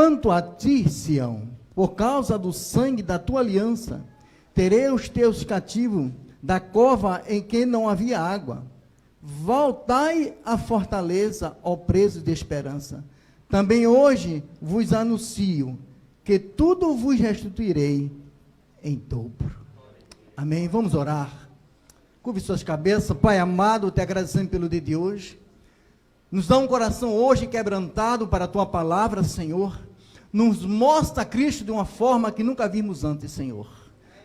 Quanto a ti, Sião, por causa do sangue da tua aliança, terei os teus cativos da cova em que não havia água. Voltai à fortaleza, ó preso de esperança. Também hoje vos anuncio que tudo vos restituirei em dobro. Amém? Vamos orar. Curve suas cabeças. Pai amado, te agradecendo pelo dia de hoje. Nos dá um coração hoje quebrantado para a tua palavra, Senhor. Nos mostra Cristo de uma forma que nunca vimos antes, Senhor.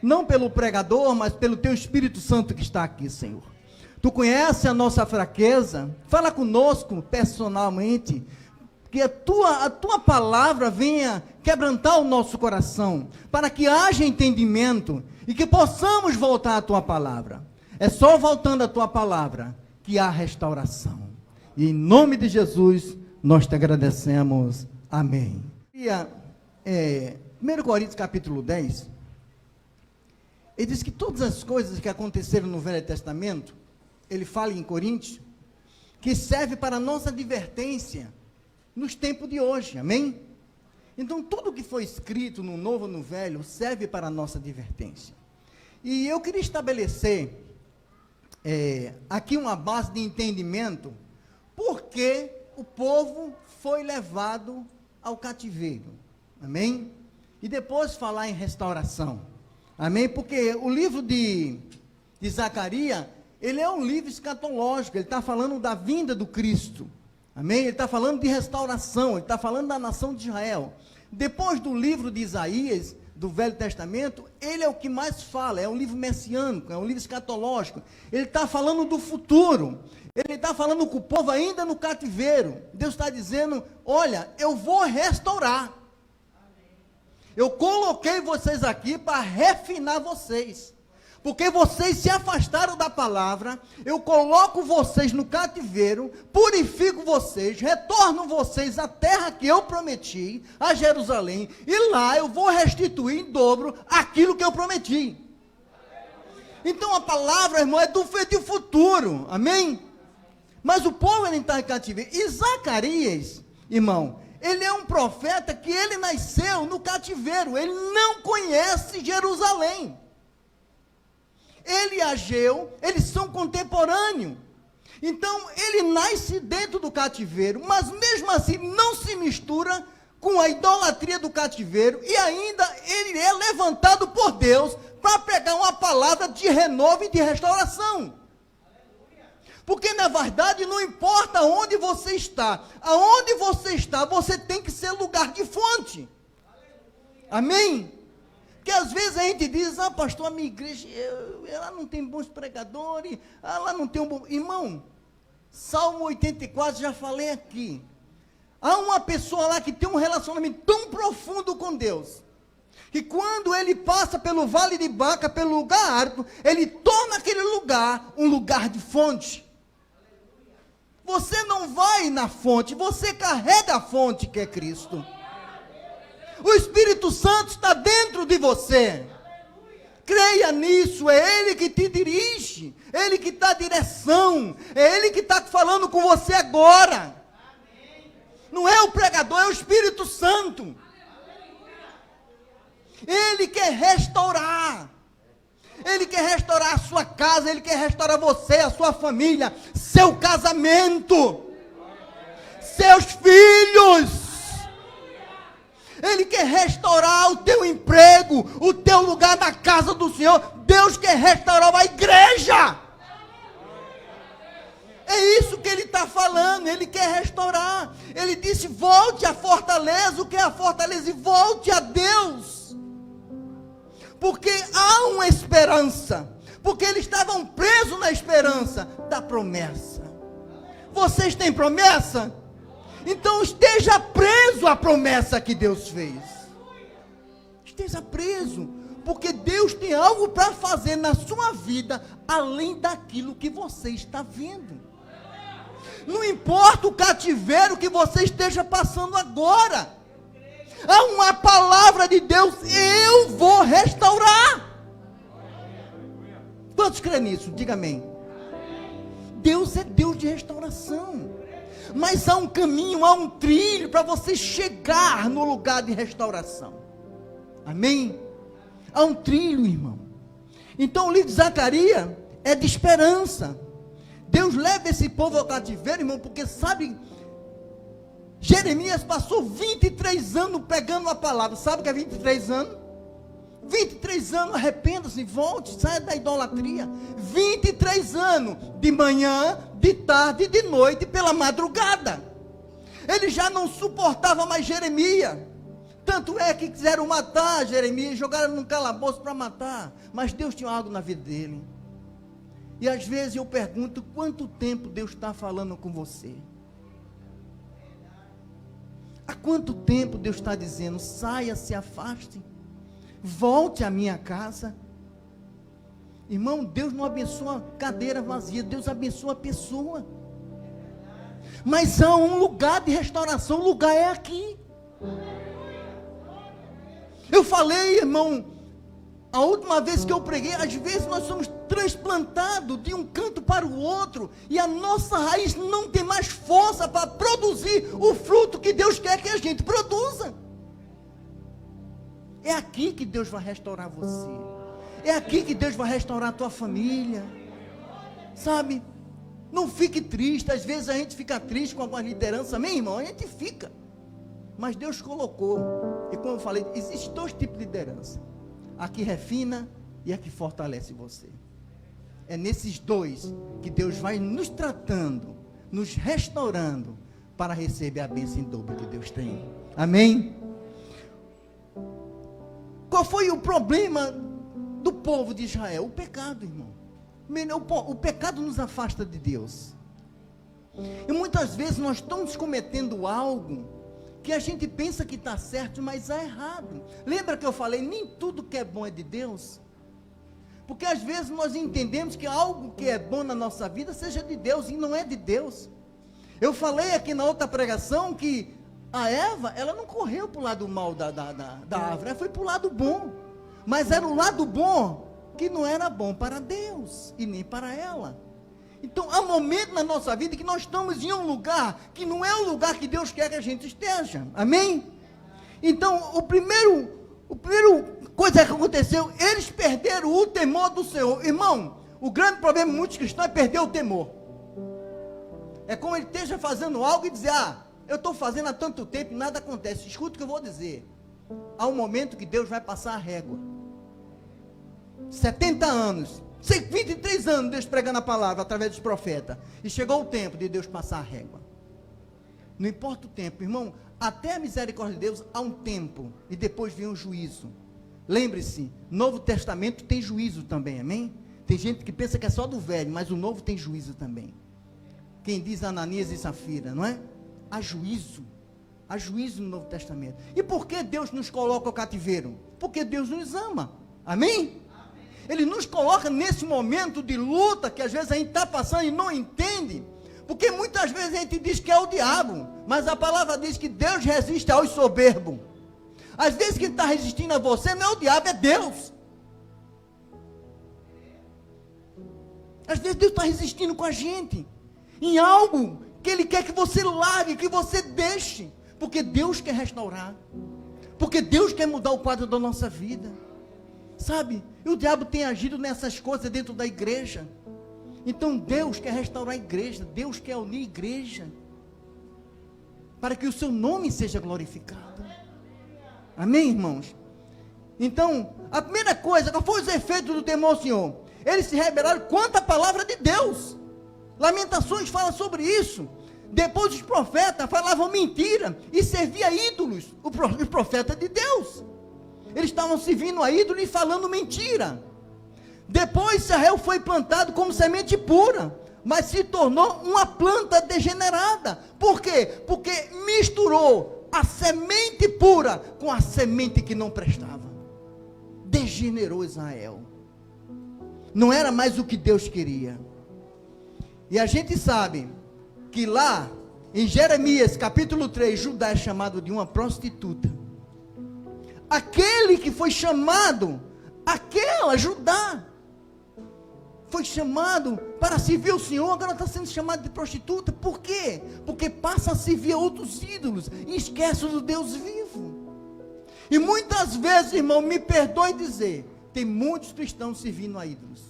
Não pelo pregador, mas pelo teu Espírito Santo que está aqui, Senhor. Tu conheces a nossa fraqueza. Fala conosco personalmente. Que a tua palavra venha quebrantar o nosso coração, para que haja entendimento e que possamos voltar à tua palavra. É só voltando à tua palavra que há restauração. E em nome de Jesus, nós te agradecemos. Amém. 1 Coríntios capítulo 10, ele diz que todas as coisas que aconteceram no Velho Testamento, ele fala em Coríntios, que serve para a nossa advertência, nos tempos de hoje, amém? Então, tudo que foi escrito no Novo e no Velho, serve para a nossa advertência. E eu queria estabelecer, aqui uma base de entendimento, porque o povo foi levado ao cativeiro, amém? E depois falar em restauração, amém? Porque o livro de Zacarias, ele é um livro escatológico, ele está falando da vinda do Cristo, amém? Ele está falando de restauração, ele está falando da nação de Israel. Depois do livro de Isaías, do Velho Testamento, ele é o que mais fala, é um livro messiânico, é um livro escatológico, ele está falando do futuro, ele está falando com o povo ainda no cativeiro. Deus está dizendo, olha, eu vou restaurar, eu coloquei vocês aqui para refinar vocês, porque vocês se afastaram da palavra, eu coloco vocês no cativeiro, purifico vocês, retorno vocês à terra que eu prometi, a Jerusalém, e lá eu vou restituir em dobro aquilo que eu prometi. Então a palavra, irmão, é do futuro, amém? Mas o povo ele está em cativeiro. E Zacarias, irmão, ele é um profeta que ele nasceu no cativeiro, ele não conhece Jerusalém. Ele e Ageu, eles são contemporâneos. Então, ele nasce dentro do cativeiro, mas mesmo assim não se mistura com a idolatria do cativeiro, e ainda ele é levantado por Deus para pegar uma palavra de renovo e de restauração. Porque na verdade não importa onde você está, aonde você está, você tem que ser lugar de fonte. Amém? Porque às vezes a gente diz, pastor, a minha igreja, ela não tem bons pregadores, ela não tem um bom... Irmão, Salmo 84, já falei aqui. Há uma pessoa lá que tem um relacionamento tão profundo com Deus, que quando ele passa pelo vale de Baca, pelo lugar árido, ele torna aquele lugar um lugar de fonte. Você não vai na fonte, você carrega a fonte que é Cristo. O Espírito Santo está dentro de você. Creia nisso, é Ele que te dirige, Ele que dá direção, é Ele que está falando com você agora. Não é o pregador, é o Espírito Santo. Ele quer restaurar. Ele quer restaurar a sua casa, Ele quer restaurar você, a sua família, seu casamento, seus filhos. Ele quer restaurar o teu emprego, o teu lugar na casa do Senhor. Deus quer restaurar a igreja. É isso que ele está falando, ele quer restaurar. Ele disse, volte à fortaleza. O que é a fortaleza? E volte a Deus. Porque há uma esperança. Porque eles estavam presos na esperança da promessa. Vocês têm promessa? Então esteja preso à promessa que Deus fez. Esteja preso. Porque Deus tem algo para fazer na sua vida, além daquilo que você está vendo. Não importa o cativeiro que você esteja passando agora. Há uma palavra de Deus, eu vou restaurar. Quantos creem nisso? Diga amém. Deus é Deus de restauração. Mas há um caminho, há um trilho para você chegar no lugar de restauração. Amém? Há um trilho, irmão. Então o livro de Zacarias é de esperança. Deus leva esse povo ao cativeiro, irmão, porque sabe, Jeremias passou 23 anos pegando a palavra. Sabe o que é 23 anos? 23 anos, arrependa-se, volte, saia da idolatria. 23 anos, de manhã, de tarde, de noite, pela madrugada. Ele já não suportava mais Jeremias. Tanto é que quiseram matar Jeremias, jogaram num calabouço para matar. Mas Deus tinha algo na vida dele. E às vezes eu pergunto, quanto tempo Deus está falando com você? Há quanto tempo Deus está dizendo, saia, se afaste, volte à minha casa? Irmão, Deus não abençoa cadeira vazia, Deus abençoa a pessoa. Mas há um lugar de restauração, o lugar é aqui. Eu falei, irmão, a última vez que eu preguei, às vezes nós somos transplantados de um canto para o outro, e a nossa raiz não tem mais força para produzir o fruto que Deus quer que a gente produza. É aqui que Deus vai restaurar você. É aqui que Deus vai restaurar a tua família. Sabe? Não fique triste. Às vezes a gente fica triste com alguma liderança. Meu irmão, a gente fica. Mas Deus colocou. E como eu falei, existem dois tipos de liderança. A que refina e a que fortalece você. É nesses dois que Deus vai nos tratando, nos restaurando, para receber a bênção em dobro que Deus tem. Amém? Qual foi o problema do povo de Israel? O pecado, irmão. O pecado nos afasta de Deus. E muitas vezes nós estamos cometendo algo que a gente pensa que está certo, mas é errado. Lembra que eu falei, nem tudo que é bom é de Deus? Porque às vezes nós entendemos que algo que é bom na nossa vida seja de Deus, e não é de Deus. Eu falei aqui na outra pregação que a Eva, ela não correu para o lado mal da árvore, ela foi para o lado bom. Mas era o lado bom que não era bom para Deus, e nem para ela. Então, há momentos na nossa vida que nós estamos em um lugar que não é o lugar que Deus quer que a gente esteja. Amém? Então, o primeiro coisa que aconteceu, eles perderam o temor do Senhor. Irmão, o grande problema de muitos cristãos é perder o temor. É como ele esteja fazendo algo e dizer, eu estou fazendo há tanto tempo e nada acontece. Escuta o que eu vou dizer. Há um momento que Deus vai passar a régua. 70 anos. 23 anos Deus pregando a palavra através dos profetas. E chegou o tempo de Deus passar a régua. Não importa o tempo, irmão. Até a misericórdia de Deus há um tempo. E depois vem o juízo. Lembre-se, Novo Testamento tem juízo também, amém? Tem gente que pensa que é só do velho, mas o novo tem juízo também. Quem diz Ananias e Safira, não é? Há juízo. Há juízo no Novo Testamento. E por que Deus nos coloca ao cativeiro? Porque Deus nos ama. Amém? Ele nos coloca nesse momento de luta que às vezes a gente está passando e não entende, porque muitas vezes a gente diz que é o diabo, mas a palavra diz que Deus resiste aos soberbos. Às vezes quem está resistindo a você não é o diabo, é Deus. Às vezes Deus está resistindo com a gente em algo que Ele quer que você largue, que você deixe, porque Deus quer restaurar, porque Deus quer mudar o quadro da nossa vida. Sabe, e o diabo tem agido nessas coisas dentro da igreja. Então Deus quer restaurar a igreja, Deus quer unir a igreja, para que o seu nome seja glorificado. Amém, irmãos? Então, a primeira coisa, qual foi os efeitos do temor ao Senhor? Eles se rebelaram contra a palavra de Deus. Lamentações fala sobre isso. Depois os profetas falavam mentira e serviam ídolos, os profetas de Deus. Eles estavam servindo a ídolo e falando mentira. Depois Israel foi plantado como semente pura, mas se tornou uma planta degenerada. Por quê? Porque misturou a semente pura com a semente que não prestava. Degenerou Israel. Não era mais o que Deus queria. E a gente sabe que lá em Jeremias capítulo 3, Judá é chamado de uma prostituta. Aquele que foi chamado, aquela Judá, foi chamado para servir o Senhor, agora está sendo chamado de prostituta. Por quê? Porque passa a servir a outros ídolos e esquece do Deus vivo. E muitas vezes, irmão, me perdoe dizer, tem muitos cristãos servindo a ídolos.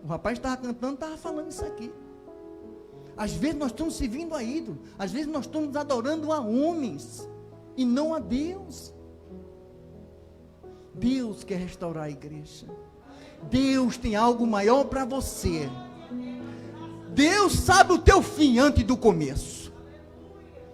O rapaz estava cantando, estava falando isso aqui. Às vezes nós estamos servindo a ídolo, às vezes nós estamos adorando a homens e não a Deus. Deus quer restaurar a igreja. Deus tem algo maior para você. Deus sabe o teu fim antes do começo.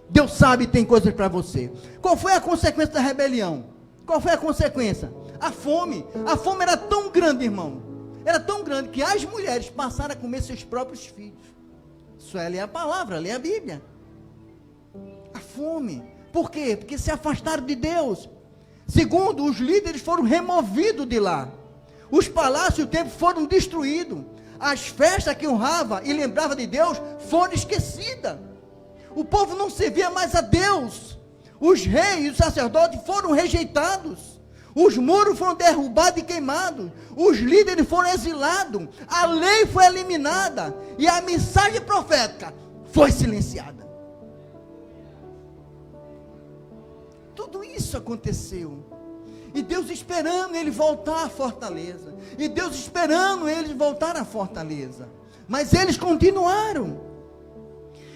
Deus sabe que tem coisas para você. Qual foi a consequência da rebelião? Qual foi a consequência? A fome. A fome era tão grande, irmão. Era tão grande que as mulheres passaram a comer seus próprios filhos. Isso é ler a palavra, ler a Bíblia. A fome. Por quê? Porque se afastaram de Deus. Segundo, os líderes foram removidos de lá. Os palácios e o templo foram destruídos. As festas que honrava e lembrava de Deus foram esquecidas. O povo não servia mais a Deus. Os reis e os sacerdotes foram rejeitados. Os muros foram derrubados e queimados. Os líderes foram exilados. A lei foi eliminada. E a mensagem profética foi silenciada. Tudo isso aconteceu. E Deus esperando ele voltar à fortaleza. E Deus esperando eles voltar à fortaleza. Mas eles continuaram.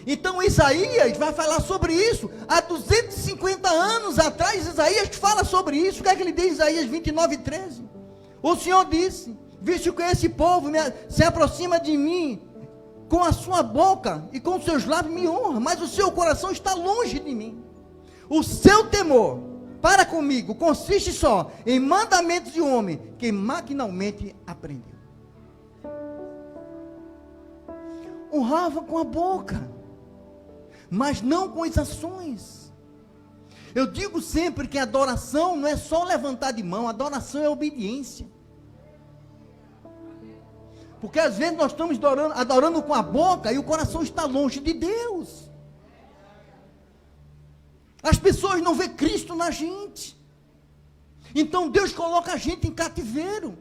Então Isaías vai falar sobre isso. Há 250 anos atrás, Isaías fala sobre isso. O que é que ele diz em Isaías 29:13? O Senhor disse: visto que esse povo se aproxima de mim, com a sua boca e com os seus lábios me honra, mas o seu coração está longe de mim. O seu temor para comigo consiste só em mandamentos de homem que maquinalmente aprendeu. Honrava com a boca, mas não com as ações. Eu digo sempre que adoração não é só levantar de mão, adoração é obediência. Porque às vezes nós estamos adorando com a boca e o coração está longe de Deus. As pessoas não vê Cristo na gente. Então Deus coloca a gente em cativeiro.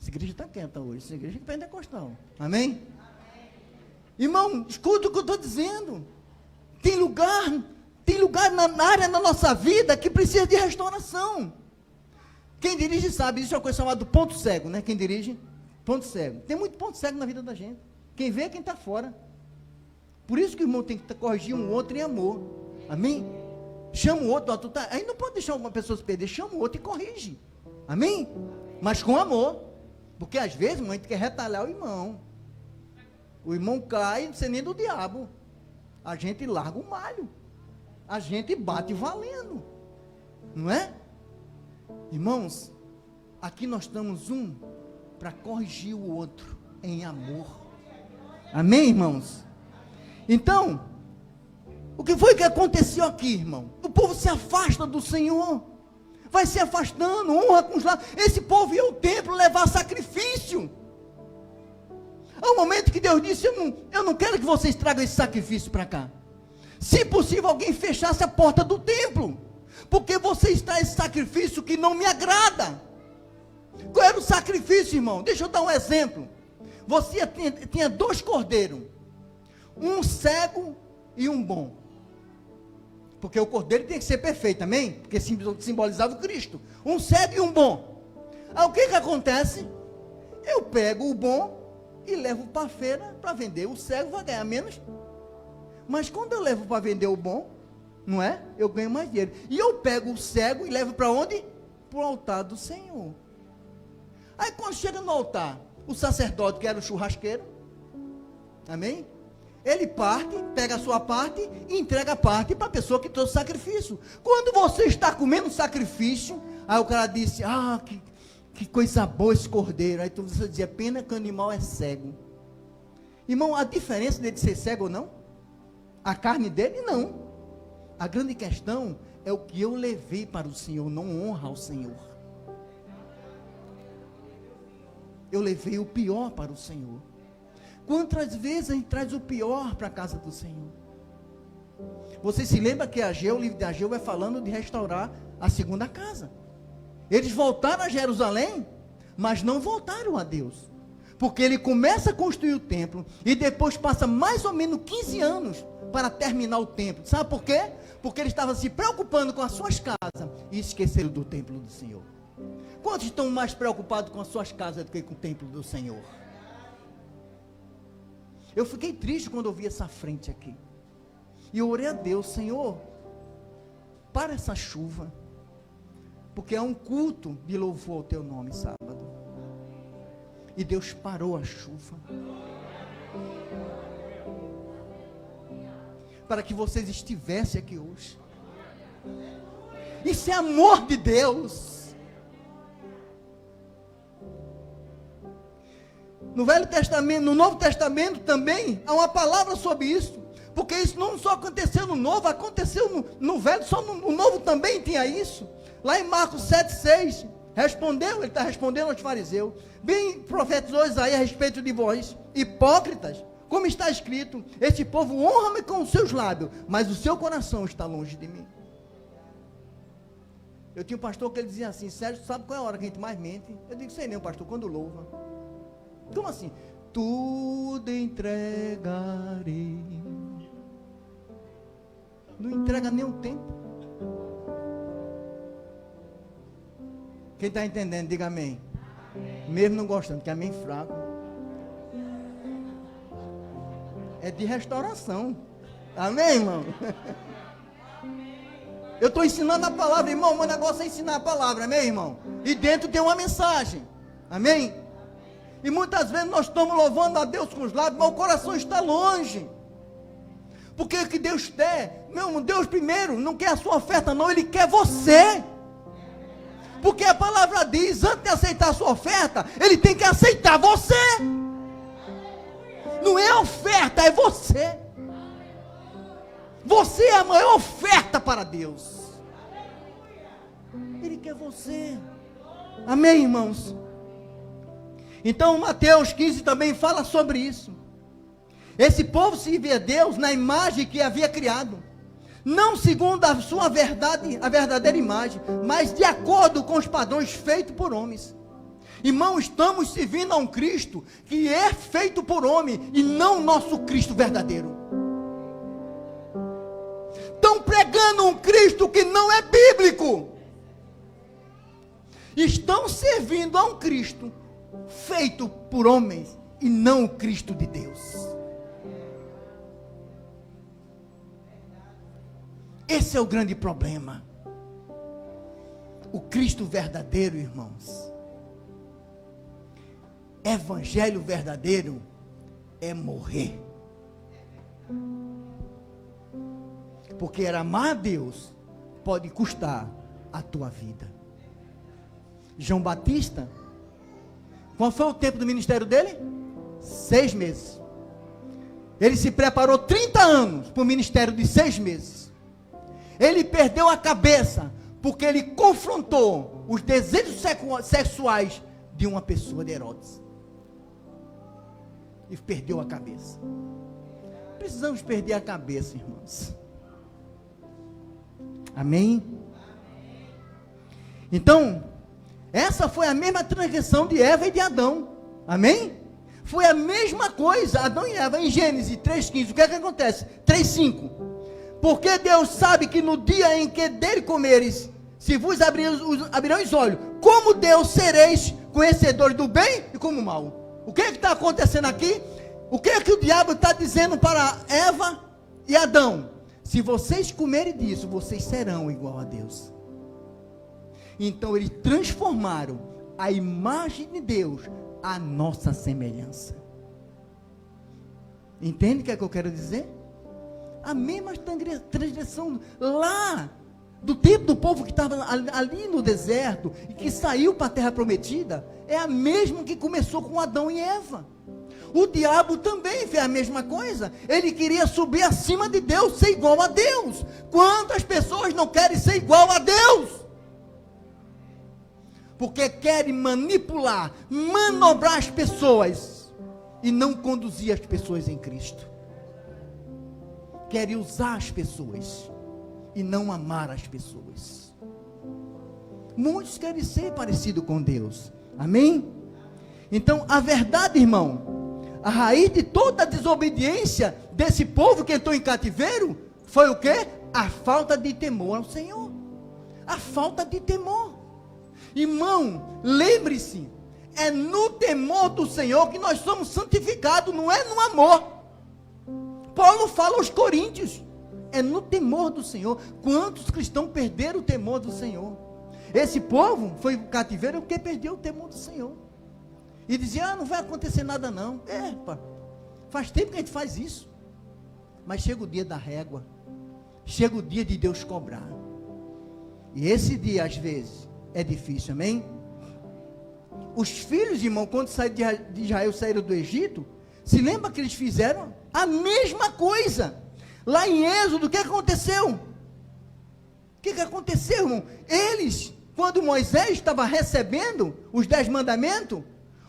Essa igreja está quieta hoje. Essa igreja é pentecostal. Amém? Irmão, escuta o que eu estou dizendo. Tem lugar na área da nossa vida que precisa de restauração. Quem dirige sabe, isso é uma coisa chamada ponto cego, né? Quem dirige, ponto cego. Tem muito ponto cego na vida da gente. Quem vê é quem está fora. Por isso que o irmão tem que corrigir um outro em amor. Amém? Chama o outro, aí não pode deixar uma pessoa se perder, chama o outro e corrige. Amém? Mas com amor. Porque às vezes, irmão, a gente quer retalhar o irmão. O irmão cai, não sei nem do diabo. A gente larga o malho. A gente bate valendo. Não é? Irmãos, aqui nós estamos para corrigir o outro em amor. Amém, irmãos? Então, o que foi que aconteceu aqui, irmão? O povo se afasta do Senhor. Vai se afastando, honra com os lábios. Esse povo ia ao templo levar sacrifício. Há um momento que Deus disse: eu não quero que vocês tragam esse sacrifício para cá. Se possível, alguém fechasse a porta do templo. Porque vocês trazem esse sacrifício que não me agrada. Qual era o sacrifício, irmão? Deixa eu dar um exemplo. Você tinha 2 cordeiros. Um cego e um bom. Porque o cordeiro tem que ser perfeito, amém? Porque simbolizava o Cristo. Um cego e um bom. Aí o que acontece? Eu pego o bom e levo para a feira para vender. O cego vai ganhar menos. Mas quando eu levo para vender o bom, não é? Eu ganho mais dinheiro. E eu pego o cego e levo para onde? Para o altar do Senhor. Aí quando chega no altar, o sacerdote, que era o churrasqueiro, amém? Ele parte, pega a sua parte e entrega a parte para a pessoa que trouxe o sacrifício. Quando você está comendo sacrifício, aí o cara disse: que coisa boa esse cordeiro. Aí você dizia: pena que o animal é cego. Irmão, a diferença dele ser cego ou não? A carne dele não. A grande questão é o que eu levei para o Senhor, não honra ao Senhor. Eu levei o pior para o Senhor. Quantas vezes a gente traz o pior para a casa do Senhor? Você se lembra que o livro de Ageu vai falando de restaurar a segunda casa. Eles voltaram a Jerusalém, mas não voltaram a Deus. Porque ele começa a construir o templo e depois passa mais ou menos 15 anos para terminar o templo. Sabe por quê? Porque ele estava se preocupando com as suas casas e esqueceram do templo do Senhor. Quantos estão mais preocupados com as suas casas do que com o templo do Senhor? Eu fiquei triste quando eu vi essa frente aqui. E eu orei a Deus, Senhor, para essa chuva, porque é um culto de louvor ao teu nome sábado. E Deus parou a chuva, para que vocês estivessem aqui hoje. Isso é amor de Deus. No Velho Testamento, no Novo Testamento também há uma palavra sobre isso. Porque isso não só aconteceu no Novo, aconteceu no Velho, só no Novo também tinha isso. Lá em Marcos 7,6, ele está respondendo aos fariseus, bem profetizou Isaías a respeito de vós, hipócritas, como está escrito, este povo honra-me com os seus lábios, mas o seu coração está longe de mim. Eu tinha um pastor que ele dizia assim, Sérgio, sabe qual é a hora que a gente mais mente? Eu digo, sei nem, pastor, quando louva. Como assim? Tudo entregarei. Não entrega nem um tempo. Quem está entendendo, diga amém. Mesmo não gostando, que é amém fraco. É de restauração. Amém, irmão? Eu estou ensinando a palavra, irmão. Meu negócio é ensinar a palavra, amém, irmão? E dentro tem uma mensagem. Amém? E muitas vezes nós estamos louvando a Deus com os lábios, mas o coração está longe. Porque o que Deus quer, meu Deus primeiro, não quer a sua oferta não, Ele quer você. Porque a palavra diz, antes de aceitar a sua oferta, Ele tem que aceitar você. Não é a oferta, é você. Você é a maior oferta para Deus. Ele quer você. Amém, irmãos? Então Mateus 15 também fala sobre isso. Esse povo servia a Deus na imagem que havia criado, não segundo a sua verdade, a verdadeira imagem, mas de acordo com os padrões feitos por homens. Irmão, estamos servindo a um Cristo que é feito por homem e não o nosso Cristo verdadeiro. Estão pregando um Cristo que não é bíblico. Estão servindo a um Cristo feito por homens e não o Cristo de Deus. Esse é o grande problema. O Cristo verdadeiro, irmãos, evangelho verdadeiro é morrer. Porque amar a Deus pode custar a tua vida. João Batista, qual foi o tempo do ministério dele? 6 meses. Ele se preparou 30 anos para o ministério de 6 meses. Ele perdeu a cabeça, porque ele confrontou os desejos sexuais de uma pessoa, de Herodes. E perdeu a cabeça. Precisamos perder a cabeça, irmãos. Amém? Então, essa foi a mesma transgressão de Eva e de Adão. Amém? Foi a mesma coisa, Adão e Eva, em Gênesis 3,15. O que é que acontece? 3,5. Porque Deus sabe que no dia em que dele comeres, se vos abrirão os olhos, como Deus sereis conhecedores do bem e como mal. O que é que está acontecendo aqui? O que é que o diabo está dizendo para Eva e Adão? Se vocês comerem disso, vocês serão igual a Deus. Então eles transformaram a imagem de Deus à nossa semelhança. Entende o que é que eu quero dizer? A mesma transgressão lá do tempo do povo que estava ali no deserto e que saiu para a terra prometida, é a mesma que começou com Adão e Eva. O diabo também fez a mesma coisa. Ele queria subir acima de Deus, ser igual a Deus. Quantas pessoas não querem ser igual a Deus? Porque querem manipular, manobrar as pessoas e não conduzir as pessoas em Cristo. Querem usar as pessoas e não amar as pessoas. Muitos querem ser parecidos com Deus. Amém? Então, a verdade, irmão, a raiz de toda a desobediência desse povo que entrou em cativeiro, foi o quê? A falta de temor ao Senhor. A falta de temor. Irmão, lembre-se, é no temor do Senhor que nós somos santificados, não é no amor. Paulo fala aos Coríntios, é no temor do Senhor. Quantos cristãos perderam o temor do Senhor? Esse povo foi cativeiro porque perdeu o temor do Senhor. E dizia, não vai acontecer nada não. Faz tempo que a gente faz isso. Mas chega o dia da régua. Chega o dia de Deus cobrar. E esse dia, às vezes, é difícil, amém? Os filhos, irmão, quando de Israel saíram do Egito, se lembra que eles fizeram a mesma coisa. Lá em Êxodo, o que aconteceu? O que aconteceu, irmão? Eles, quando Moisés estava recebendo os 10 mandamentos,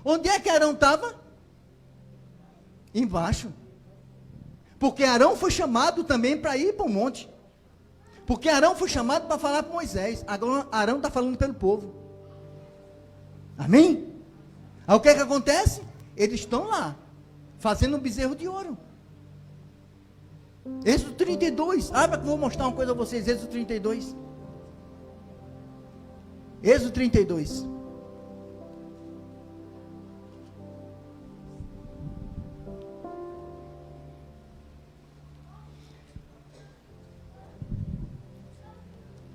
onde é que Arão estava? Embaixo. Porque Arão foi chamado também para ir para o monte. Porque Arão foi chamado para falar para Moisés. Agora Arão está falando pelo povo. Amém? Aí o que acontece? Eles estão lá, fazendo um bezerro de ouro. Êxodo 32. Abra que eu vou mostrar uma coisa a vocês. Êxodo 32. Êxodo 32.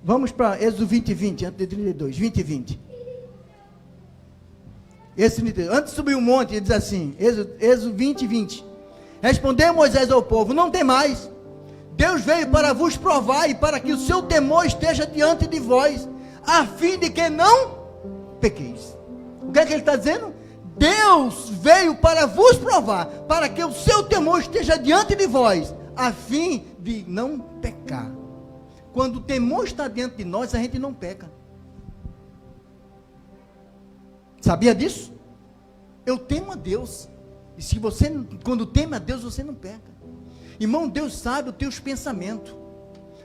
Vamos para Êxodo 20 e 20, antes de 32, 20 e 20. Antes de subir o monte, ele diz assim, Êxodo 20 e 20. Respondeu Moisés ao povo, não tem mais. Deus veio para vos provar e para que o seu temor esteja diante de vós, a fim de que não pequeis. O que é que ele está dizendo? Deus veio para vos provar, para que o seu temor esteja diante de vós, a fim de não pecar. Quando o temor está diante de nós, a gente não peca. Sabia disso? Eu temo a Deus. E se você, quando teme a Deus, você não peca. Irmão, Deus sabe os teus pensamentos.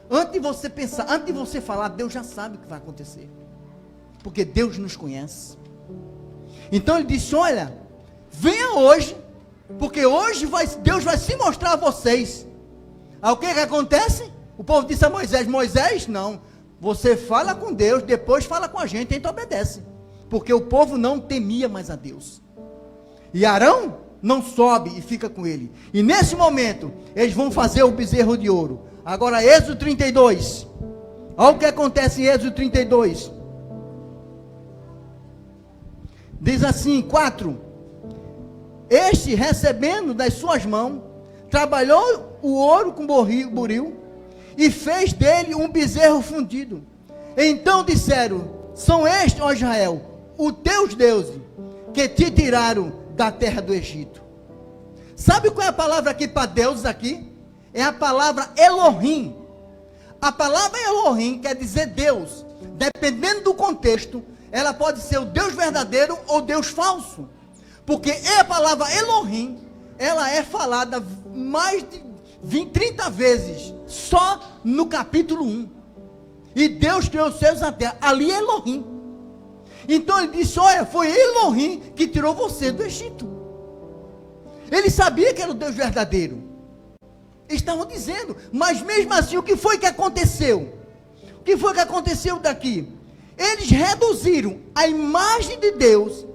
Antes de você pensar, antes de você falar, Deus já sabe o que vai acontecer. Porque Deus nos conhece. Então ele disse, olha, venha hoje, porque hoje Deus vai se mostrar a vocês. Aí o que acontece? O povo disse a Moisés, Moisés, não, você fala com Deus, depois fala com a gente obedece. Porque o povo não temia mais a Deus. E Arão não sobe e fica com ele. E nesse momento, eles vão fazer o bezerro de ouro. Agora, Êxodo 32. Olha o que acontece em Êxodo 32. Diz assim, 4. Este, recebendo das suas mãos, trabalhou o ouro com buril, e fez dele um bezerro fundido. Então disseram, são estes, ó Israel, os teus deuses, que te tiraram da terra do Egito. Sabe qual é a palavra aqui para deuses aqui? É a palavra Elohim. A palavra Elohim quer dizer Deus. Dependendo do contexto, ela pode ser o Deus verdadeiro ou Deus falso. Porque a palavra Elohim, ela é falada mais de 30 vezes, só no capítulo 1. E Deus criou os céus e a terra. Ali é Elohim. Então ele disse, olha, foi Elohim que tirou você do Egito. Ele sabia que era o Deus verdadeiro. Estavam dizendo, mas mesmo assim, o que foi que aconteceu? O que foi que aconteceu daqui? Eles reduziram a imagem de Deus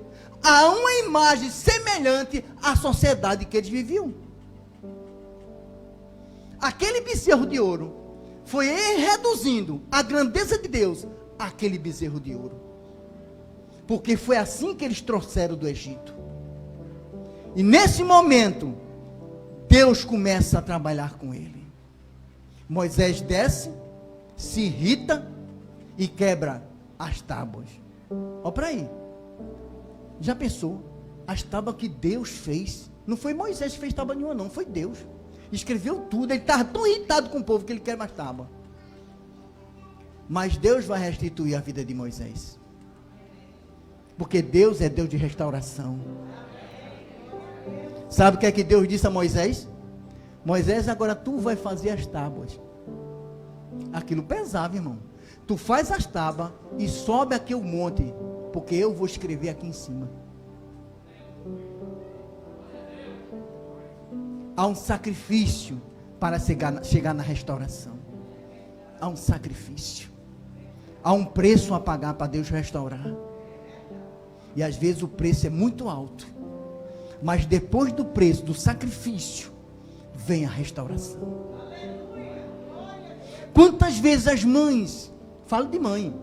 a uma imagem semelhante à sociedade que eles viviam. Aquele bezerro de ouro foi reduzindo a grandeza de Deus àquele bezerro de ouro. Porque foi assim que eles trouxeram do Egito. E nesse momento, Deus começa a trabalhar com ele. Moisés desce, se irrita e quebra as tábuas. Olha para aí. Já pensou? As tábuas que Deus fez. Não foi Moisés que fez tábua nenhuma, não. Foi Deus. Escreveu tudo. Ele estava tão irritado com o povo que ele quer mais tábua. Mas Deus vai restituir a vida de Moisés. Porque Deus é Deus de restauração. Sabe o que é que Deus disse a Moisés? Moisés, agora tu vai fazer as tábuas. Aquilo pesava, irmão. tu faz as tábuas e sobe aqui o monte, porque eu vou escrever aqui em cima. Há um sacrifício para chegar na restauração. Há um sacrifício. Há um preço a pagar para Deus restaurar. E às vezes o preço é muito alto. Mas depois do preço, do sacrifício, vem a restauração. Quantas vezes as mães, falo de mãe,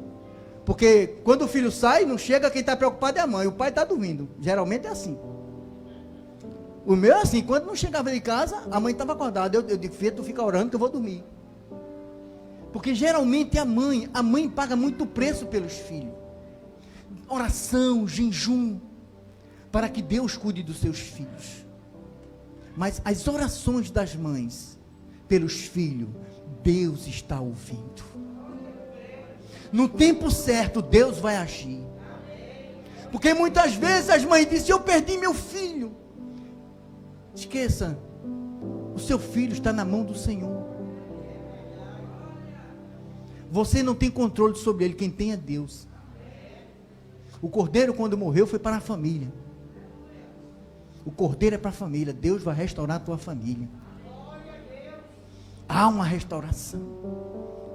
porque quando o filho sai, não chega, quem está preocupado é a mãe, o pai está dormindo. Geralmente é assim. O meu é assim, quando não chegava de casa, a mãe estava acordada. Eu digo, filho, tu fica orando que eu vou dormir. Porque geralmente a mãe paga muito preço pelos filhos. Oração, jejum, para que Deus cuide dos seus filhos. Mas as orações das mães pelos filhos, Deus está ouvindo. No tempo certo, Deus vai agir. Porque muitas vezes as mães dizem, eu perdi meu filho. Esqueça, o seu filho está na mão do Senhor. Você não tem controle sobre ele, quem tem é Deus. O cordeiro, quando morreu, foi para a família. O cordeiro é para a família. Deus vai restaurar a tua família. Há uma restauração.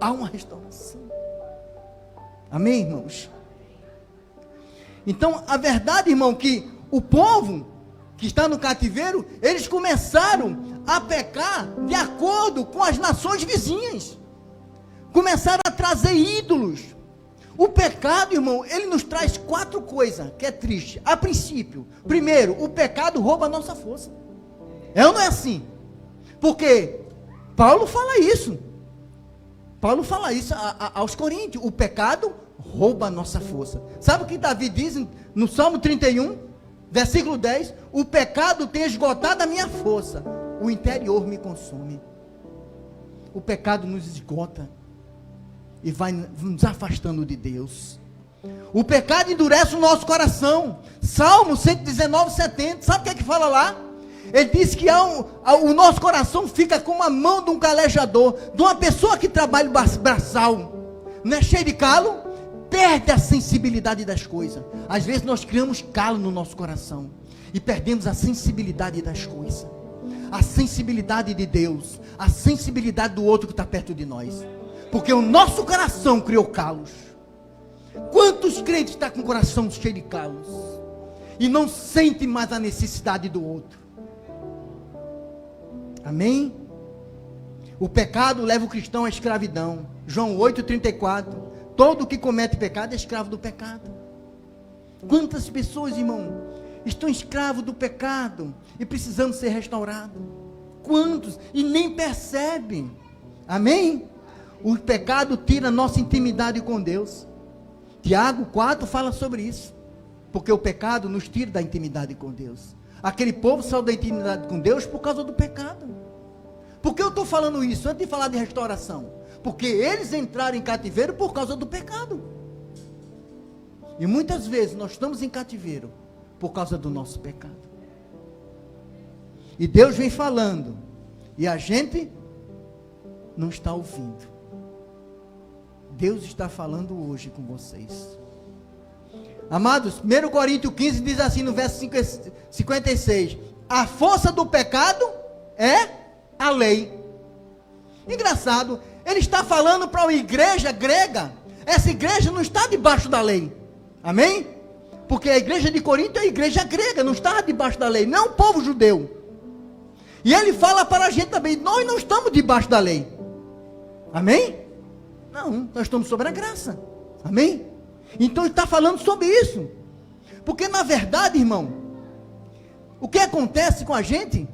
Há uma restauração. Amém, irmãos? Então, a verdade, irmão, que o povo que está no cativeiro, eles começaram a pecar de acordo com as nações vizinhas. Começaram a trazer ídolos. O pecado, irmão, ele nos traz 4 coisas, que é triste. A princípio, primeiro, o pecado rouba a nossa força. É ou não é assim? Porque Paulo fala isso. Paulo fala isso aos Coríntios. O pecado rouba a nossa força. Sabe o que Davi diz no Salmo 31, versículo 10? O pecado tem esgotado a minha força. O interior me consome. O pecado nos esgota. E vai nos afastando de Deus. O pecado endurece o nosso coração. Salmo 119, 70. Sabe o que fala lá? Ele diz que o nosso coração fica com a mão de um calejador, de uma pessoa que trabalha braçal, não é cheio de calo, perde a sensibilidade das coisas. Às vezes nós criamos calo no nosso coração e perdemos a sensibilidade das coisas, a sensibilidade de Deus, a sensibilidade do outro que está perto de nós, porque o nosso coração criou calos. Quantos crentes estão com o coração cheio de calos e não sentem mais a necessidade do outro? Amém? O pecado leva o cristão à escravidão. João 8,34. Todo que comete pecado é escravo do pecado. Quantas pessoas, irmão, estão escravos do pecado e precisando ser restaurados? Quantos? E nem percebem. Amém? O pecado tira a nossa intimidade com Deus. Tiago 4 fala sobre isso. Porque o pecado nos tira da intimidade com Deus. Aquele povo saiu da intimidade com Deus por causa do pecado. Por que eu estou falando isso? Antes de falar de restauração. Porque eles entraram em cativeiro por causa do pecado. E muitas vezes nós estamos em cativeiro por causa do nosso pecado. E Deus vem falando. E a gente não está ouvindo. Deus está falando hoje com vocês. Amados, 1 Coríntios 15 diz assim no verso 56. A força do pecado é a lei. Engraçado, ele está falando para uma igreja grega. Essa igreja não está debaixo da lei. Amém? Porque a igreja de Corinto é a igreja grega, não está debaixo da lei, não é um povo judeu. E ele fala para a gente também, nós não estamos debaixo da lei. Amém? Não, nós estamos sobre a graça. Amém? Então ele está falando sobre isso. Porque na verdade, irmão, o que acontece com a gente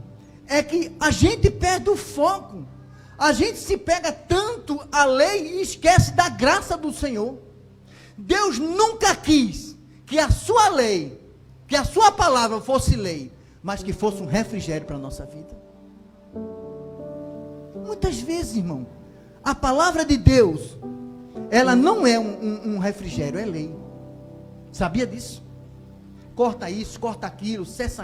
é que a gente perde o foco. A gente se pega tanto a lei e esquece da graça do Senhor. Deus nunca quis que a sua lei, que a sua palavra fosse lei, mas que fosse um refrigério para a nossa vida. Muitas vezes, irmão, a palavra de Deus, ela não é um refrigério, é lei. Sabia disso? Corta isso, corta aquilo, cessa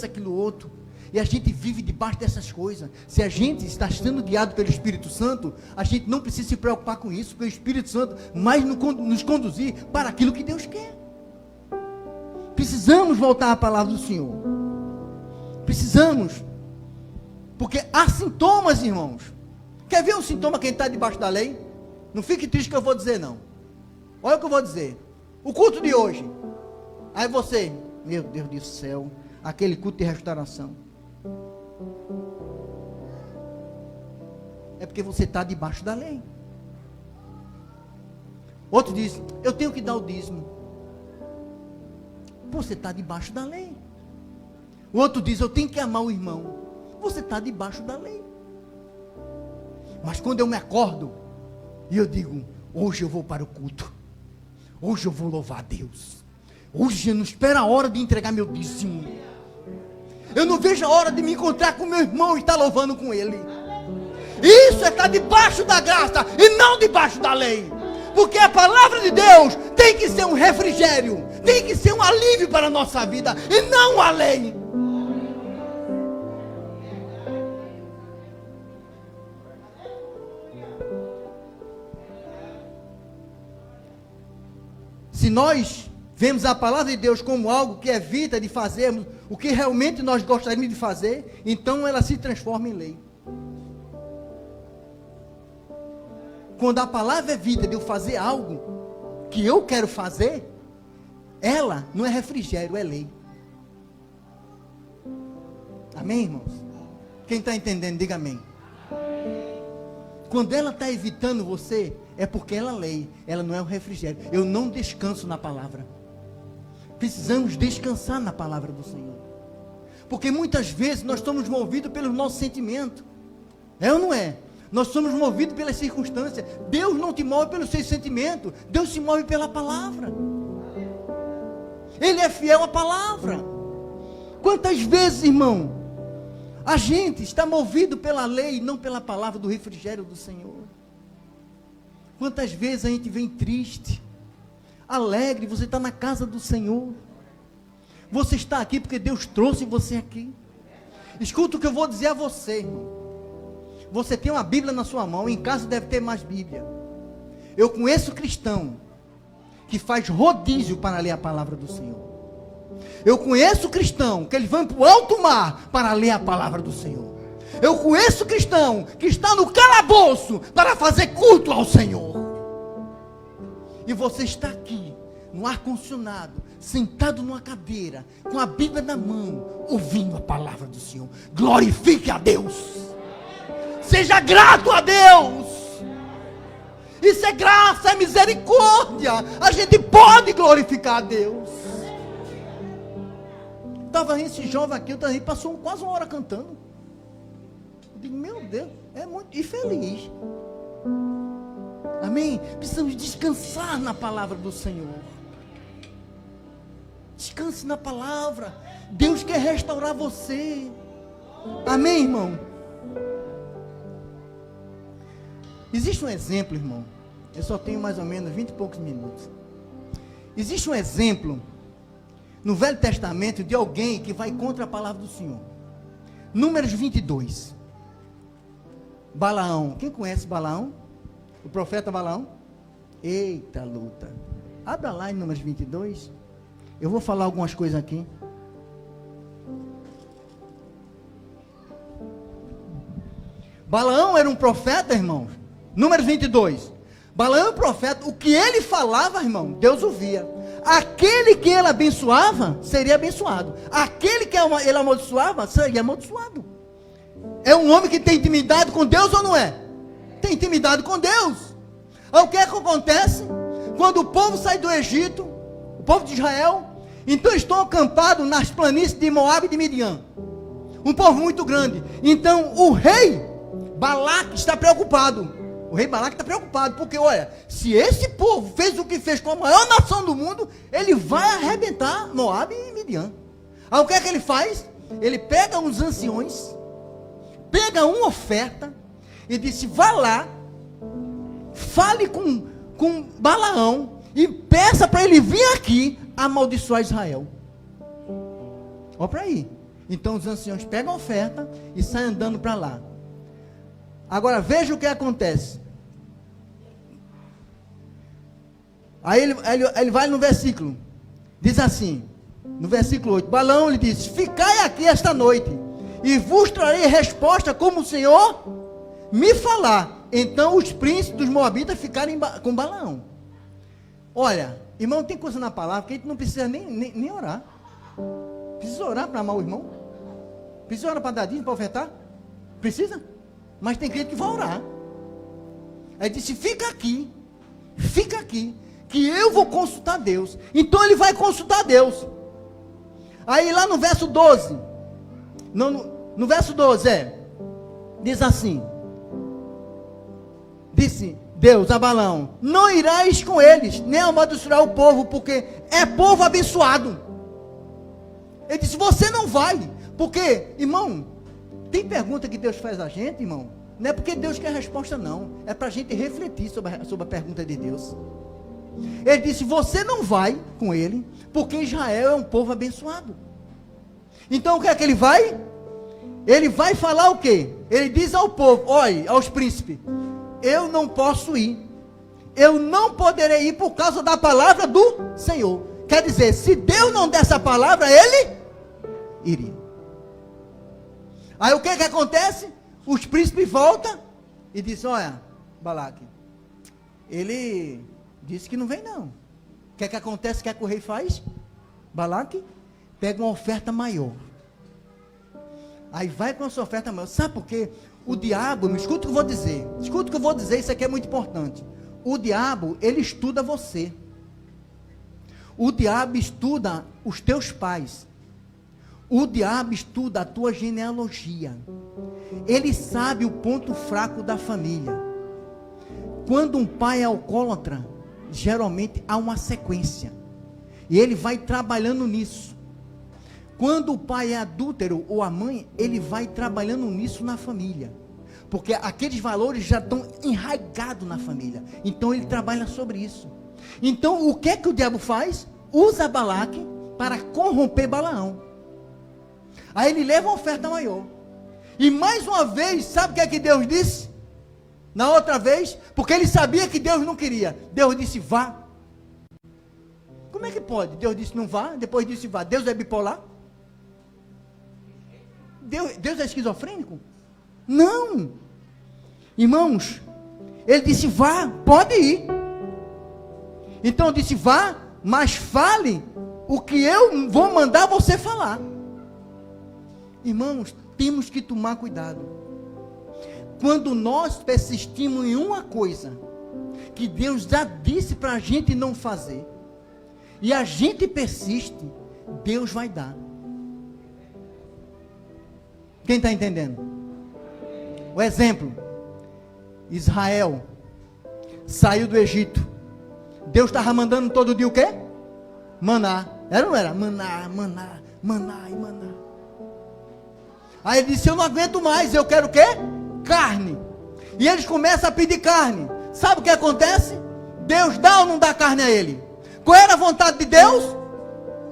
aquilo outro. E a gente vive debaixo dessas coisas. Se a gente está sendo guiado pelo Espírito Santo, a gente não precisa se preocupar com isso, porque o Espírito Santo vai nos conduzir para aquilo que Deus quer. Precisamos voltar à palavra do Senhor. Precisamos. Porque há sintomas, irmãos. Quer ver um sintoma quem está debaixo da lei? Não fique triste que eu vou dizer, não. Olha o que eu vou dizer. O culto de hoje. Aí você, meu Deus do céu, aquele culto de restauração. É porque você está debaixo da lei. Outro diz, eu tenho que dar o dízimo. Você está debaixo da lei. O outro diz, eu tenho que amar o irmão. Você está debaixo da lei. Mas quando eu me acordo, e eu digo, hoje eu vou para o culto. Hoje eu vou louvar a Deus. Hoje eu não espero a hora de entregar meu dízimo. Eu não vejo a hora de me encontrar com meu irmão e estar louvando com ele. Isso é estar debaixo da graça e não debaixo da lei. Porque a palavra de Deus tem que ser um refrigério, tem que ser um alívio para a nossa vida e não a lei. Se nós vemos a palavra de Deus como algo que evita de fazermos o que realmente nós gostaríamos de fazer, então ela se transforma em lei. Quando a palavra evita de eu fazer algo que eu quero fazer, ela não é refrigério, é lei. Amém, irmãos? Quem está entendendo, diga amém. Quando ela está evitando você, é porque ela é lei, ela não é um refrigério. Eu não descanso na palavra. Precisamos descansar na palavra do Senhor. Porque muitas vezes nós somos movidos pelo nosso sentimento. É ou não é? Nós somos movidos pelas circunstâncias. Deus não te move pelos seus sentimentos. Deus se move pela palavra. Ele é fiel à palavra. Quantas vezes, irmão, a gente está movido pela lei, não pela palavra do refrigério do Senhor? Quantas vezes a gente vem triste, alegre, você está na casa do Senhor. Você está aqui porque Deus trouxe você aqui. Escuta o que eu vou dizer a você, irmão. Você tem uma Bíblia na sua mão, em casa deve ter mais Bíblia. Eu conheço cristão que faz rodízio para ler a palavra do Senhor. Eu conheço cristão que eles vão para o alto mar para ler a palavra do Senhor. Eu conheço cristão que está no calabouço para fazer culto ao Senhor. E você está aqui, no ar-condicionado, sentado numa cadeira, com a Bíblia na mão, ouvindo a palavra do Senhor. Glorifique a Deus. Seja grato a Deus. Isso é graça, é misericórdia. A gente pode glorificar a Deus. Estava esse jovem aqui, passou quase uma hora cantando. Eu digo, meu Deus, é muito infeliz. Amém? Precisamos descansar na palavra do Senhor. Descanse na palavra. Deus quer restaurar você. Amém, irmão? Existe um exemplo, irmão. Eu só tenho mais ou menos 20 e poucos minutos. Existe um exemplo no Velho Testamento de alguém que vai contra a palavra do Senhor. Números 22. Balaão. Quem conhece Balaão? O profeta Balaão? Eita luta. Abra lá em Números 22. Eu vou falar algumas coisas aqui. Balaão era um profeta, irmãos. Números 22. Balaão, profeta, o que ele falava, irmão, Deus ouvia. Aquele que ele abençoava, seria abençoado. Aquele que ele amaldiçoava, seria amaldiçoado. É um homem que tem intimidade com Deus ou não é? Tem intimidade com Deus. O que é que acontece? Quando o povo sai do Egito, o povo de Israel, então estão acampados nas planícies de Moabe e de Midian. Um povo muito grande. Então o rei Balaque está preocupado. O rei Balaque está preocupado, porque olha, se esse povo fez o que fez com a maior nação do mundo, ele vai arrebentar Moabe e Midian. Aí o que é que ele faz? Ele pega uns anciões, pega uma oferta, e disse, vá lá, fale com Balaão, e peça para ele vir aqui, amaldiçoar Israel. Olha para aí. Então os anciãos pegam a oferta e saem andando para lá. Agora veja o que acontece. Aí ele vai no versículo, diz assim, no versículo 8, Balaão lhe disse, ficai aqui esta noite, e vos trarei resposta como o Senhor me falar. Então os príncipes dos Moabitas ficaram com Balaão. Olha, irmão, tem coisa na palavra que a gente não precisa nem orar. Precisa orar para amar o irmão? Precisa orar para dar dízimo, para ofertar? Precisa? Mas tem crente que vai orar. Aí disse, fica aqui, que eu vou consultar Deus. Então ele vai consultar Deus. Aí lá no verso 12, no verso 12 diz assim, disse Deus a Balaão, não irás com eles, nem amaldiçoar o povo, porque é povo abençoado. Ele disse, você não vai, porque, irmão, tem pergunta que Deus faz a gente, irmão, não é porque Deus quer resposta não, é para a gente refletir sobre a pergunta de Deus. Ele disse, você não vai com ele, porque Israel é um povo abençoado. Então o que é que ele vai? Ele vai falar o quê? Ele diz ao povo, olha, aos príncipes, eu não posso ir, eu não poderei ir por causa da palavra do Senhor. Quer dizer, se Deus não desse a palavra, ele iria. Aí o que é que acontece? Os príncipes voltam e dizem, olha, Balaque, ele disse que não vem não. O que é que acontece? O que é que o rei faz? Balaque pega uma oferta maior. Aí vai com a sua oferta maior. Sabe por quê? O diabo, me escuta o que eu vou dizer. Escuta o que eu vou dizer, isso aqui é muito importante. O diabo, ele estuda você. O diabo estuda os teus pais. O diabo estuda a tua genealogia. Ele sabe o ponto fraco da família. Quando um pai é alcoólatra, geralmente há uma sequência. E ele vai trabalhando nisso. Quando o pai é adúltero ou a mãe, ele vai trabalhando nisso na família. Porque aqueles valores já estão enraigados na família. Então ele trabalha sobre isso. Então o que é que o diabo faz? Usa Balaque para corromper Balaão. Aí ele leva uma oferta maior. E mais uma vez, sabe o que é que Deus disse? Na outra vez, porque ele sabia que Deus não queria. Deus disse, vá. Como é que pode? Deus disse, não vá, depois disse, vá. Deus é bipolar? Deus é esquizofrênico? Não. Irmãos, ele disse, vá, pode ir. Então disse, vá, mas fale o que eu vou mandar você falar. Irmãos, temos que tomar cuidado. Quando nós persistimos em uma coisa que Deus já disse para a gente não fazer, e a gente persiste, Deus vai dar. Quem está entendendo? O exemplo, Israel saiu do Egito. Deus estava mandando todo dia o quê? Maná. Era ou não era? Maná. Aí ele disse, eu não aguento mais, eu quero o quê? Carne. E eles começam a pedir carne. Sabe o que acontece? Deus dá ou não dá carne a ele? Qual era a vontade de Deus?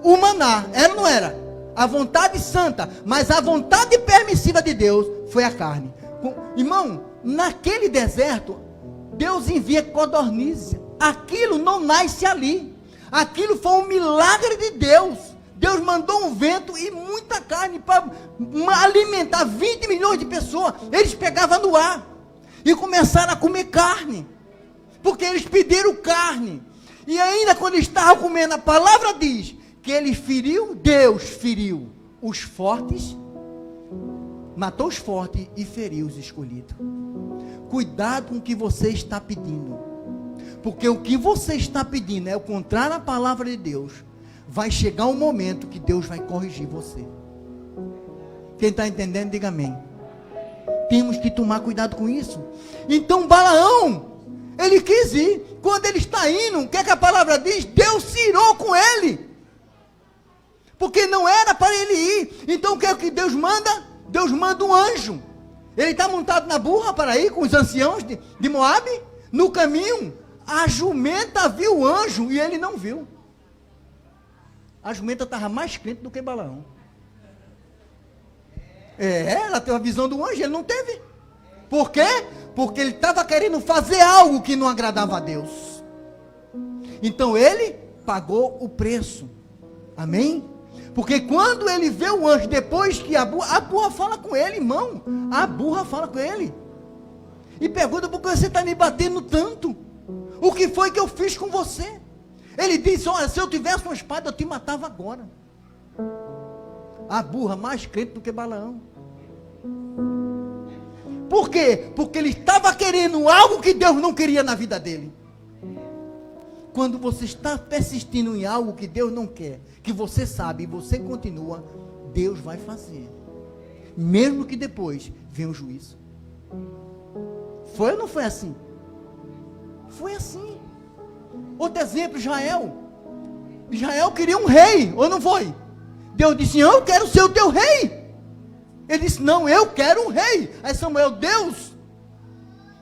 O maná. Era ou não era? A vontade santa. Mas a vontade permissiva de Deus foi a carne. Irmão, naquele deserto, Deus envia codornizes. Aquilo não nasce ali. Aquilo foi um milagre de Deus. Deus mandou um vento e muita carne para alimentar 20 milhões de pessoas. Eles pegavam no ar e começaram a comer carne, porque eles pediram carne. E ainda quando eles estavam comendo, a palavra diz que ele feriu, Deus feriu os fortes, matou os fortes e feriu os escolhidos. Cuidado com o que você está pedindo, porque o que você está pedindo é o contrário à palavra de Deus. Vai chegar um momento que Deus vai corrigir você. Quem está entendendo, diga amém. Temos que tomar cuidado com isso. Então Balaão, ele quis ir. Quando ele está indo, o que é que a palavra diz? Deus se irou com ele, porque não era para ele ir. Então o que é que Deus manda? Deus manda um anjo. Ele está montado na burra para ir com os anciãos de Moabe. No caminho, a jumenta viu o anjo e ele não viu. A jumenta estava mais crente do que Balaão. Ela teve a visão do anjo, ele não teve. Por quê? Porque ele estava querendo fazer algo que não agradava a Deus. Então ele pagou o preço. Amém? Porque quando ele vê o anjo, depois que a burra fala com ele, irmão. A burra fala com ele. E pergunta: por que você está me batendo tanto? O que foi que eu fiz com você? Ele disse: olha, se eu tivesse uma espada, eu te matava agora. A burra mais crente do que Balaão. Por quê? Porque ele estava querendo algo que Deus não queria na vida dele. Quando você está persistindo em algo que Deus não quer, que você sabe e você continua, Deus vai fazer. Mesmo que depois venha o juízo. Foi ou não foi assim? Foi assim. Outro exemplo, Israel. Israel queria um rei, ou não foi? Deus disse: eu quero ser o teu rei. Ele disse: não, eu quero um rei. Aí Samuel: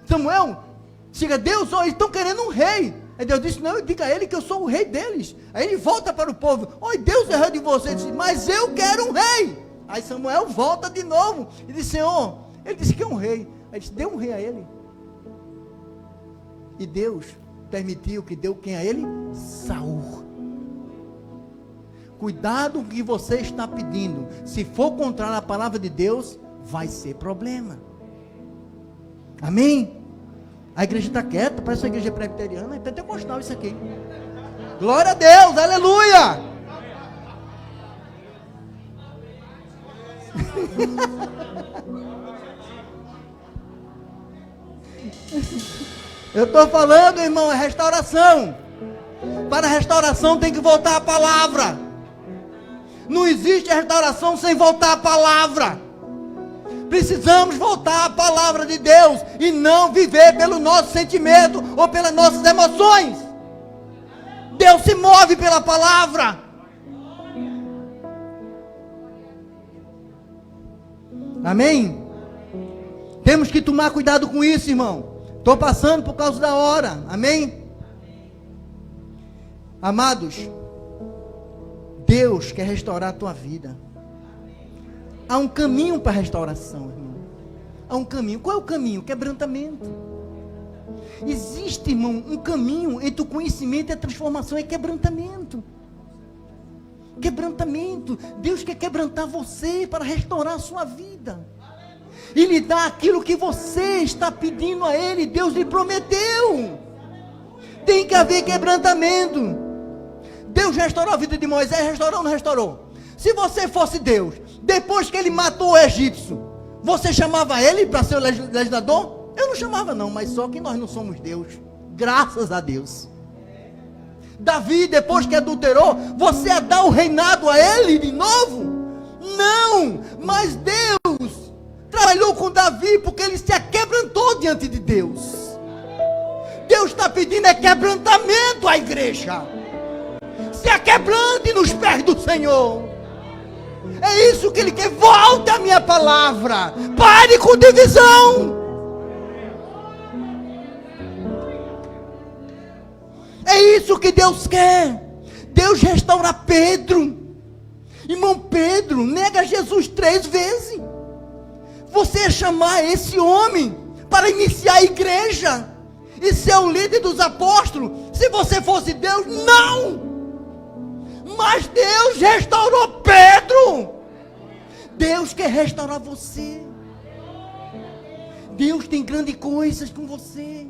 Samuel, chega: Deus, eles estão querendo um rei. Aí Deus disse: não, diga a ele que eu sou o rei deles. Aí ele volta para o povo: oi, Deus é rei de vocês. Ele disse: mas eu quero um rei. Aí Samuel volta de novo e diz: Senhor, ele disse que é um rei. Aí disse: dê um rei a ele. E Deus permitiu que deu quem a ele? Saul. Cuidado com o que você está pedindo. Se for contrário à palavra de Deus, vai ser problema. Amém? A igreja está quieta, parece uma igreja presbiteriana, é pentecostal isso aqui. Glória a Deus, aleluia! Eu estou falando, irmão, é restauração. Para a restauração tem que voltar a palavra. Não existe restauração sem voltar a palavra. Precisamos voltar à palavra de Deus e não viver pelo nosso sentimento ou pelas nossas emoções. Deus se move pela palavra. Amém? Temos que tomar cuidado com isso, irmão. Estou passando por causa da hora. Amém? Amados, Deus quer restaurar a tua vida. Há um caminho para a restauração, irmão. Há um caminho. Qual é o caminho? Quebrantamento. Existe, irmão, um caminho entre o conhecimento e a transformação. É quebrantamento. Quebrantamento. Deus quer quebrantar você para restaurar a sua vida. E lhe dar aquilo que você está pedindo a Ele. Deus lhe prometeu. Tem que haver quebrantamento. Deus restaurou a vida de Moisés. Restaurou ou não restaurou? Se você fosse Deus, depois que ele matou o egípcio, você chamava ele para ser o legislador? Eu não chamava não, mas só que nós não somos Deus. Graças a Deus. Davi, depois que adulterou, você ia dar o reinado a ele de novo? Não, mas Deus trabalhou com Davi porque ele se aquebrantou diante de Deus. Deus está pedindo é quebrantamento à igreja. Se aquebrante nos pés do Senhor. É isso que Ele quer. Volte a minha palavra. Pare com divisão. É isso que Deus quer. Deus restaura Pedro. Irmão, Pedro nega Jesus 3 vezes. Você ia chamar esse homem para iniciar a igreja e ser o líder dos apóstolos? Se você fosse Deus, não. Mas Deus restaurou Pedro. Deus quer restaurar você. Deus tem grandes coisas com você.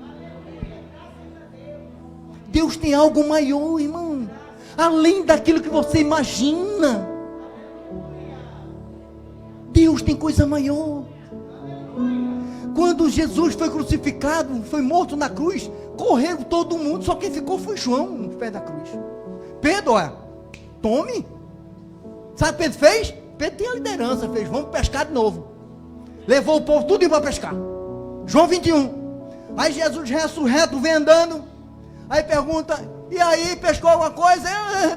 Deus tem algo maior, irmão. Além daquilo que você imagina. Deus tem coisa maior. Quando Jesus foi crucificado, foi morto na cruz, correu todo mundo, só quem ficou foi João no pé da cruz. Pedro, olha, tome. Sabe o que Pedro fez? Pedro tem a liderança, fez: vamos pescar de novo. Levou o povo tudo para pescar. João 21. Aí Jesus ressurreto vem andando. Aí pergunta: e aí, pescou alguma coisa?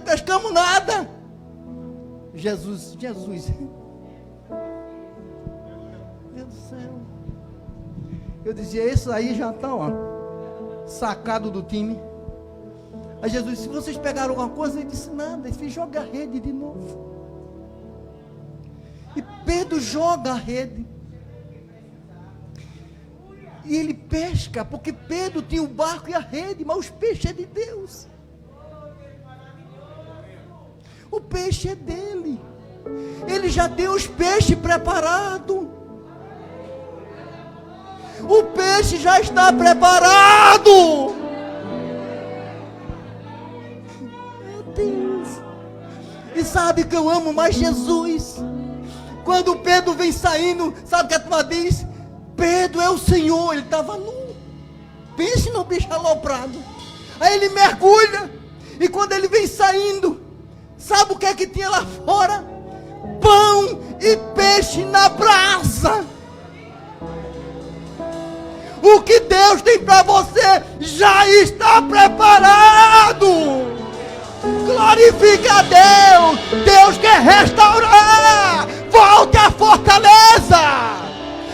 Pescamos nada. Jesus. Meu Deus do céu. Eu dizia: isso aí já está, ó, sacado do time. Aí Jesus disse: vocês pegaram alguma coisa? Ele disse: nada. Ele fez: joga a rede de novo. E Pedro joga a rede. E ele pesca, porque Pedro tinha o barco e a rede, mas os peixes é de Deus. O peixe é dele. Ele já deu os peixes preparados. O peixe já está preparado. Meu Deus. E sabe que eu amo mais Jesus? Quando Pedro vem saindo, sabe o que a turma diz? Pedro é o Senhor. Ele estava nu. Pense no bicho aloprado. Aí ele mergulha. E quando ele vem saindo, sabe o que é que tinha lá fora? Pão e peixe na brasa. O que Deus tem para você já está preparado. Glorifique a Deus. Deus quer restaurar. Volte à fortaleza,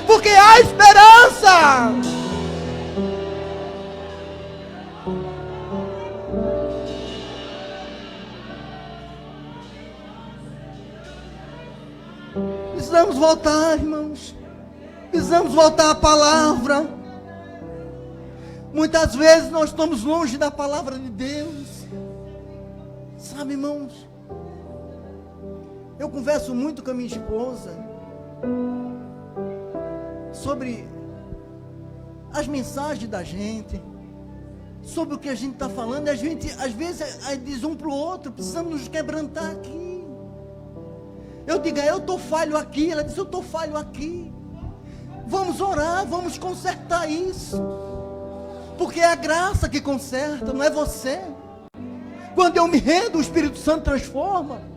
porque há esperança. Precisamos voltar, irmãos. Precisamos voltar à palavra. Muitas vezes nós estamos longe da palavra de Deus. Sabe, irmãos? Eu converso muito com a minha esposa sobre as mensagens da gente, sobre o que a gente está falando. E a gente, às vezes, diz um para o outro: precisamos nos quebrantar aqui. Eu digo: eu estou falho aqui. Ela diz: eu estou falho aqui. Vamos orar, vamos consertar isso. Porque é a graça que conserta, não é você. Quando eu me rendo, o Espírito Santo transforma.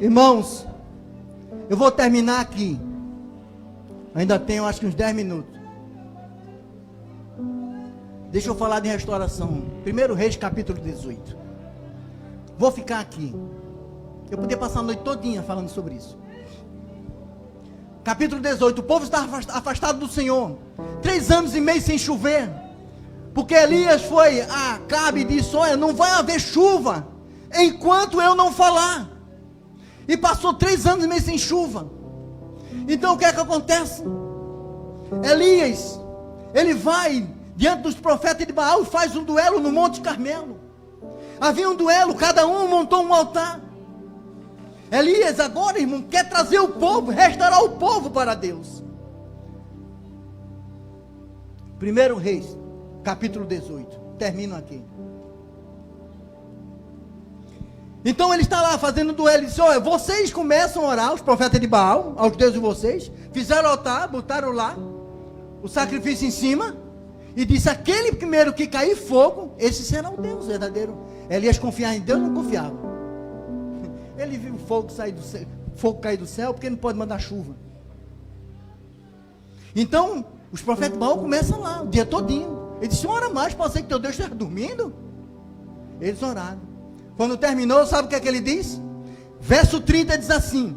Irmãos, eu vou terminar aqui. Ainda tenho acho que uns 10 minutos. Deixa eu falar de restauração. 1 Reis capítulo 18. Vou ficar aqui. Eu podia passar a noite todinha falando sobre isso. Capítulo 18. O povo estava afastado do Senhor. 3 anos e meio sem chover. Porque Elias foi a Acabe e disse: olha, não vai haver chuva enquanto eu não falar. E passou 3 anos e meio sem chuva. Então o que é que acontece? Elias, ele vai diante dos profetas de Baal e faz um duelo no Monte Carmelo. Havia um duelo, cada um montou um altar. Elias agora, irmão, quer trazer o povo, restaurar o povo para Deus. 1 Reis, capítulo 18. Termino aqui. Então ele está lá fazendo duelo. Ele disse: olha, vocês começam a orar, os profetas de Baal, aos deuses de vocês. Fizeram altar, botaram lá o sacrifício em cima. E disse: aquele primeiro que cair fogo, esse será o Deus verdadeiro. Elias confiar em Deus, não confiava. Ele viu o fogo sair do céu, fogo cair do céu, porque não pode mandar chuva. Então os profetas de Baal começam lá, o dia todinho. Ele disse: ora mais, pode ser que teu Deus esteja dormindo. Eles oraram. Quando terminou, sabe o que é que ele diz? Verso 30 diz assim: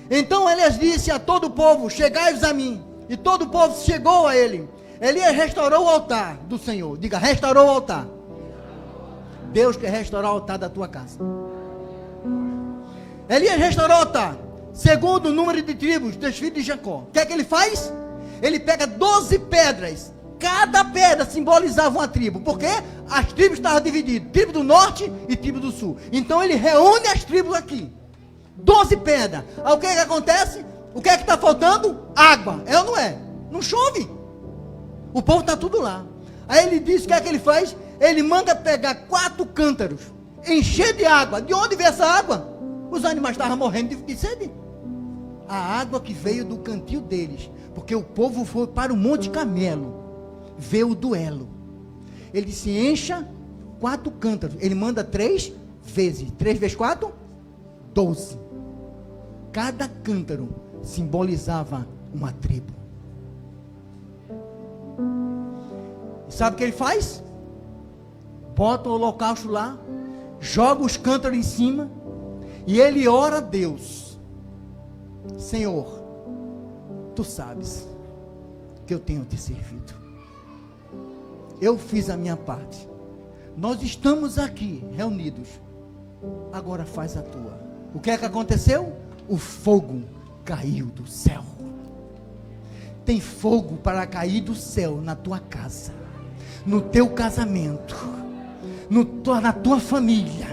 então Elias disse a todo o povo: chegai-vos a mim. E todo o povo chegou a ele. Elias restaurou o altar do Senhor. Diga: restaurou o altar. Deus quer restaurar o altar da tua casa. Elias restaurou o altar, segundo o número de tribos dos filhos de Jacó. O que é que ele faz? Ele pega 12 pedras. Cada pedra simbolizava uma tribo, porque as tribos estavam divididas, tribo do norte e tribo do sul. Então ele reúne as tribos aqui, 12 pedras. Aí o que é que acontece? O que é que está faltando? Água, é ou não é? Não chove, o povo está tudo lá. Aí ele diz: o que é que ele faz? Ele manda pegar 4 cântaros, encher de água. De onde veio essa água? Os animais estavam morrendo de sede. A água que veio do cantil deles, porque o povo foi para o Monte Carmelo ver o duelo. Ele se encha 4 cântaros. Ele manda 3 vezes. 3 vezes 4? 12. Cada cântaro simbolizava uma tribo. E sabe o que ele faz? Bota o holocausto lá, joga os cântaros em cima, e ele ora a Deus. Senhor, Tu sabes que eu tenho Te servido. Eu fiz a minha parte. Nós estamos aqui reunidos. Agora faz a Tua. O que é que aconteceu? O fogo caiu do céu. Tem fogo para cair do céu na tua casa, no teu casamento, na tua família.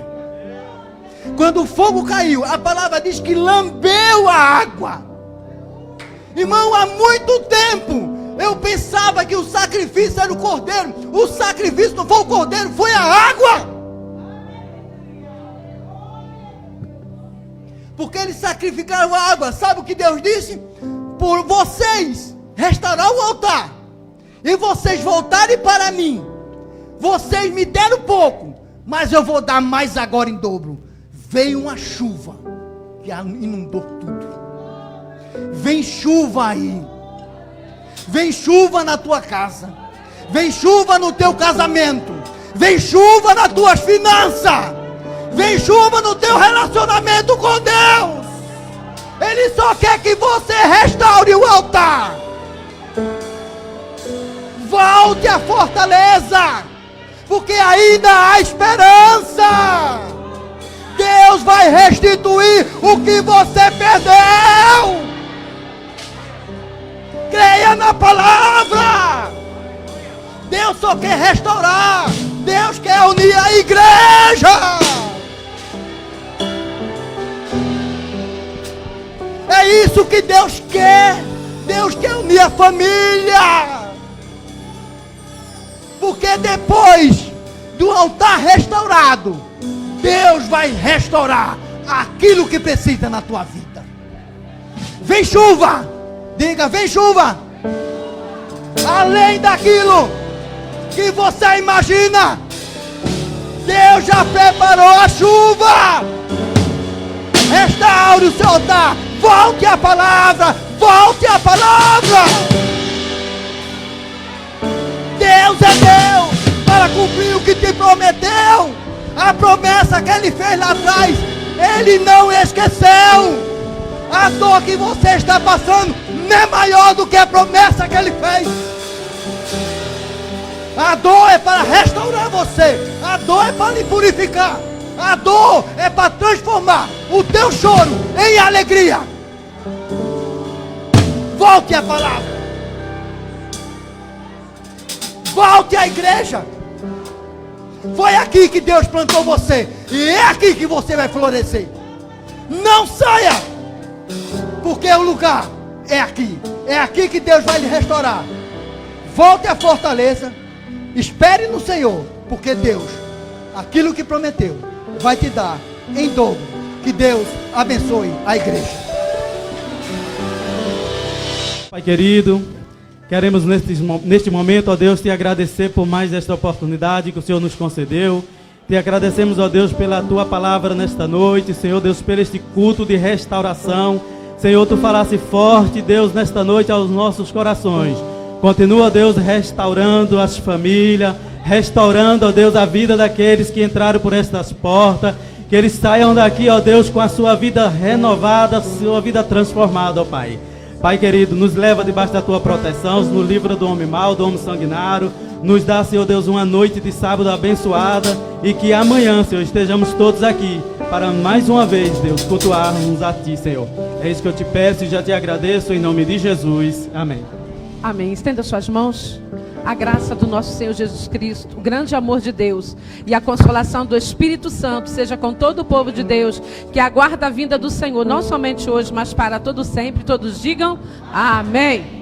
Quando o fogo caiu, a palavra diz que lambeu a água. Irmão, há muito tempo eu pensava que o sacrifício era o cordeiro. O sacrifício não foi o cordeiro, foi a água. Porque eles sacrificaram a água. Sabe o que Deus disse? Por vocês restaurar o altar e vocês voltarem para mim, vocês me deram pouco, mas eu vou dar mais agora em dobro. Veio uma chuva que inundou tudo. Vem chuva aí. Vem chuva na tua casa. Vem chuva no teu casamento. Vem chuva nas tuas finanças. Vem chuva no teu relacionamento com Deus. Ele só quer que você restaure o altar. Volte à fortaleza, porque ainda há esperança. Deus vai restituir o que você perdeu. Creia na palavra. Deus só quer restaurar. Deus quer unir a igreja. É isso que Deus quer. Deus quer unir a família. Porque depois do altar restaurado, Deus vai restaurar aquilo que precisa na tua vida. Vem chuva. Diga, vem chuva. Além daquilo que você imagina, Deus já preparou a chuva. Restaure o seu altar. Volte à palavra. Volte à palavra. Deus é Deus para cumprir o que te prometeu. A promessa que Ele fez lá atrás, Ele não esqueceu. A dor que você está passando não é maior do que a promessa que Ele fez. A dor é para restaurar você. A dor é para lhe purificar. A dor é para transformar o teu choro em alegria. Volte à palavra. Volte à igreja. Foi aqui que Deus plantou você. E é aqui que você vai florescer. Não saia. Porque o lugar é aqui. É aqui que Deus vai lhe restaurar. Volte à fortaleza. Espere no Senhor. Porque Deus, aquilo que prometeu, vai te dar em dobro. Que Deus abençoe a igreja. Pai querido, queremos neste momento, ó Deus, te agradecer por mais esta oportunidade que o Senhor nos concedeu. Te agradecemos, ó Deus, pela tua palavra nesta noite, Senhor Deus, pelo este culto de restauração. Senhor, tu falasse forte, Deus, nesta noite aos nossos corações. Continua, Deus, restaurando as famílias, restaurando, ó Deus, a vida daqueles que entraram por estas portas. Que eles saiam daqui, ó Deus, com a sua vida renovada, sua vida transformada, ó Pai. Pai querido, nos leva debaixo da tua proteção, nos livra do homem mau, do homem sanguinário. Nos dá, Senhor Deus, uma noite de sábado abençoada. E que amanhã, Senhor, estejamos todos aqui para mais uma vez, Deus, cultuarmos a Ti, Senhor. É isso que eu te peço e já te agradeço em nome de Jesus. Amém. Amém. Estenda suas mãos. A graça do nosso Senhor Jesus Cristo, o grande amor de Deus e a consolação do Espírito Santo seja com todo o povo de Deus que aguarda a vinda do Senhor, não somente hoje, mas para todo sempre. Todos digam amém.